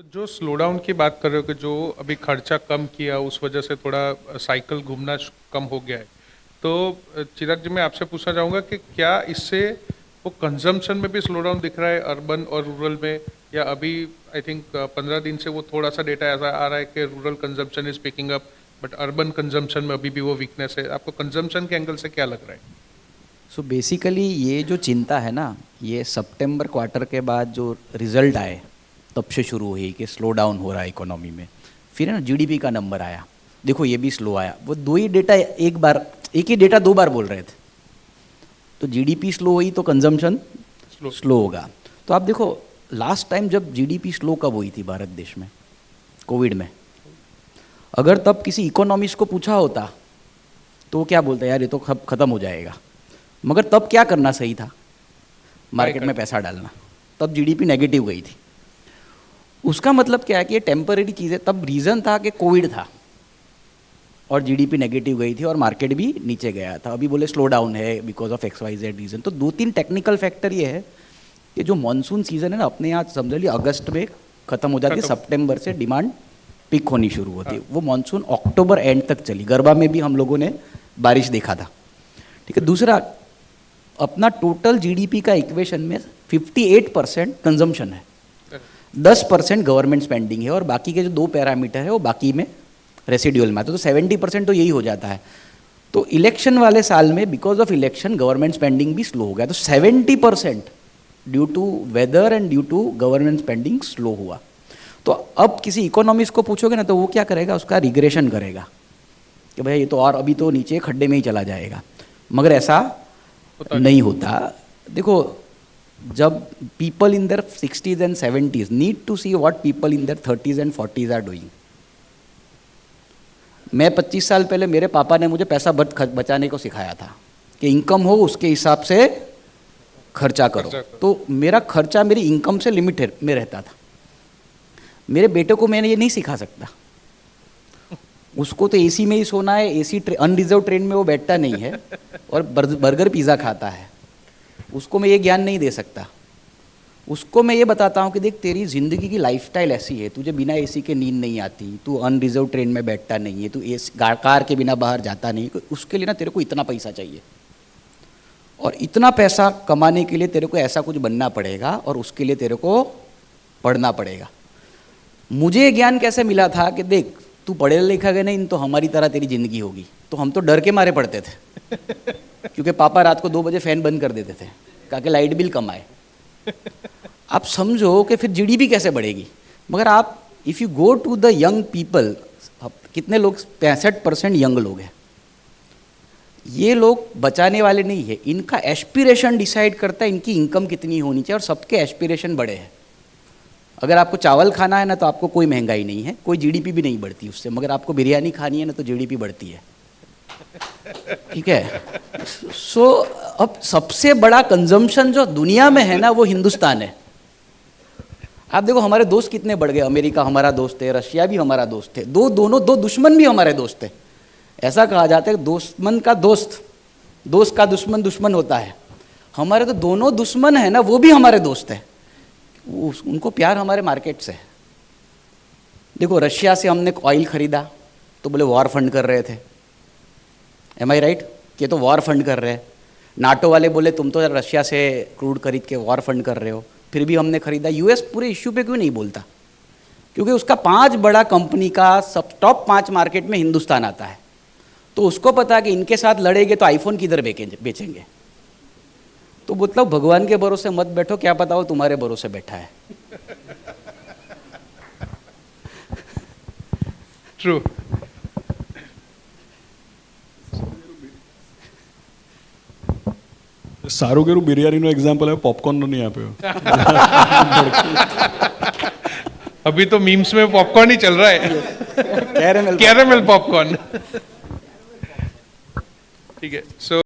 जो slow down की बात कर रहे हो कि जो अभी खर्चा कम किया उस वजह से थोड़ा साइकिल घूमना कम हो गया है, तो चिराग जी मैं आपसे पूछना चाहूँगा कि क्या इससे वो कंजम्पशन में भी स्लो डाउन दिख रहा है अर्बन और रूरल में, या अभी आई थिंक 15 दिन से वो थोड़ा सा डेटा ऐसा आ रहा है कि rural consumption is picking up but urban consumption में अभी भी वो वीकनेस है। आपको कंजम्पशन के एंगल से क्या लग रहा है? सो बेसिकली ये जो चिंता है ना, ये सितंबर क्वार्टर के बाद जो रिजल्ट आए तब से शुरू हुई कि स्लो डाउन हो रहा है इकोनॉमी में। फिर है ना जीडीपी का नंबर आया, देखो ये भी स्लो आया। वो दो ही डेटा एक ही डेटा दो बार बोल रहे थे। तो जीडीपी स्लो हुई तो कंजम्पशन स्लो होगा। तो आप देखो लास्ट टाइम जब जीडीपी स्लो कब हुई थी भारत देश में? कोविड में। अगर तब किसी इकोनॉमिस्ट को पूछा होता तो वो क्या बोलता है, यार ये तो खत्म हो जाएगा। मगर तब क्या करना सही था? मार्केट में पैसा डालना। तब जीडीपी नेगेटिव गई थी। उसका मतलब क्या है कि ये टेम्पररी चीज़ है। तब रीज़न था कि कोविड था और जीडीपी नेगेटिव गई थी और मार्केट भी नीचे गया था। अभी बोले स्लो डाउन है बिकॉज ऑफ XYZ रीज़न। तो दो तीन टेक्निकल फैक्टर ये है कि जो मानसून सीज़न है ना, अपने यहाँ समझ लीजिए अगस्त में ख़त्म हो जाती है, सितंबर से डिमांड पिक होनी शुरू होती है। वो मानसून अक्टूबर एंड तक चली। गरबा में भी हम लोगों ने बारिश देखा था। ठीक है। दूसरा, अपना टोटल जीडीपी का इक्वेशन में 58% कंजम्पशन है, 10% गवर्नमेंट स्पेंडिंग है और बाकी के जो दो पैरामीटर है वो बाकी में रेसिडुअल में आते हैं। तो 70% तो यही हो जाता है। तो इलेक्शन वाले साल में because of election government spending भी स्लो हो गया। तो 70% due to weather and due to government spending slow हुआ। तो अब किसी इकोनॉमिस्ट को पूछोगे ना तो वो क्या करेगा, उसका रिग्रेशन करेगा कि भाई ये तो और अभी तो नीचे खड्डे में ही चला जाएगा। मगर ऐसा नहीं होता। देखो, जब people in their 60s and 70s need to see what people in their 30s and 40s are doing. मैं 25 साल पहले मेरे पापा ने मुझे पैसा बचाने को सिखाया था कि इनकम हो उसके हिसाब से खर्चा करो। तो मेरा खर्चा मेरी इनकम से लिमिट में रहता था। मेरे बेटे को मैंने ये नहीं सिखा सकता। उसको तो एसी में ही सोना है, एसी अनरिजर्व ट्रेन में वो बैठता नहीं है और बर्गर पिज़्ज़ा खाता है। उसको मैं ये ज्ञान नहीं दे सकता। उसको मैं ये बताता हूँ कि देख तेरी ज़िंदगी की लाइफस्टाइल ऐसी है, तुझे बिना एसी के नींद नहीं आती, तू अनरिजर्व ट्रेन में बैठता नहीं है, तू कार के बिना बाहर जाता नहीं। उसके लिए ना तेरे को इतना पैसा चाहिए और इतना पैसा कमाने के लिए तेरे को ऐसा कुछ बनना पड़ेगा और उसके लिए तेरे को पढ़ना पड़ेगा। मुझे ज्ञान कैसे मिला था कि देख तू पढ़े लिखा गया नहीं तो हमारी तरह तेरी ज़िंदगी होगी। तो हम तो डर के मारे पढ़ते थे क्योंकि पापा रात को 2 बजे फ़ैन बंद कर देते थे ताकि लाइट बिल कम आए। आप समझो कि फिर जीडीपी कैसे बढ़ेगी। मगर आप if you go to the young people, कितने लोग 65% यंग लोग हैं। ये लोग बचाने वाले नहीं है। इनका एस्पिरेशन डिसाइड करता है इनकी इनकम कितनी होनी चाहिए और सबके एस्पिरेशन बड़े हैं। अगर आपको चावल खाना है ना तो आपको कोई महंगाई नहीं है, कोई जीडीपी भी नहीं बढ़ती उससे। मगर आपको बिरयानी खानी है ना तो जीडीपी बढ़ती है। ठीक है। सो अब सबसे बड़ा कंजम्पशन जो दुनिया में है ना वो हिंदुस्तान है। आप देखो हमारे दोस्त कितने बढ़ गए। अमेरिका हमारा दोस्त है, रशिया भी हमारा दोस्त है, दो दुश्मन भी हमारे दोस्त है। ऐसा कहा जाता है दुश्मन का दोस्त, दोस्त का दुश्मन दुश्मन होता है। हमारे तो दोनों दुश्मन है ना वो भी हमारे दोस्त है। उनको प्यार हमारे मार्केट से है। देखो रशिया से हमने ऑयल खरीदा तो बोले वॉर फंड कर रहे थे। एम आई राइट? कि तो वॉर फंड कर रहे हैं। नाटो वाले बोले तुम तो रशिया से क्रूड खरीद के वॉर फंड कर रहे हो, फिर भी हमने खरीदा। यूएस पूरे इश्यू पे क्यों नहीं बोलता? क्योंकि उसका 5 बड़ा कंपनी का सब टॉप 5 मार्केट में हिंदुस्तान आता है। तो उसको पता है कि इनके साथ लड़ेंगे तो आईफोन किधर बेचेंगे। तो मतलब भगवान के भरोसे मत बैठो, क्या पता वो तुम्हारे भरोसे बैठा है। ट्रू। સારું બિરયાનીનો એક્ઝામ્પલ है, પોપકોર્નનો નહીં આપ્યો। अभी तो मीम्स में पॉपकॉर्न ही चल रहा है। Caramel popcorn. ठीक है। सो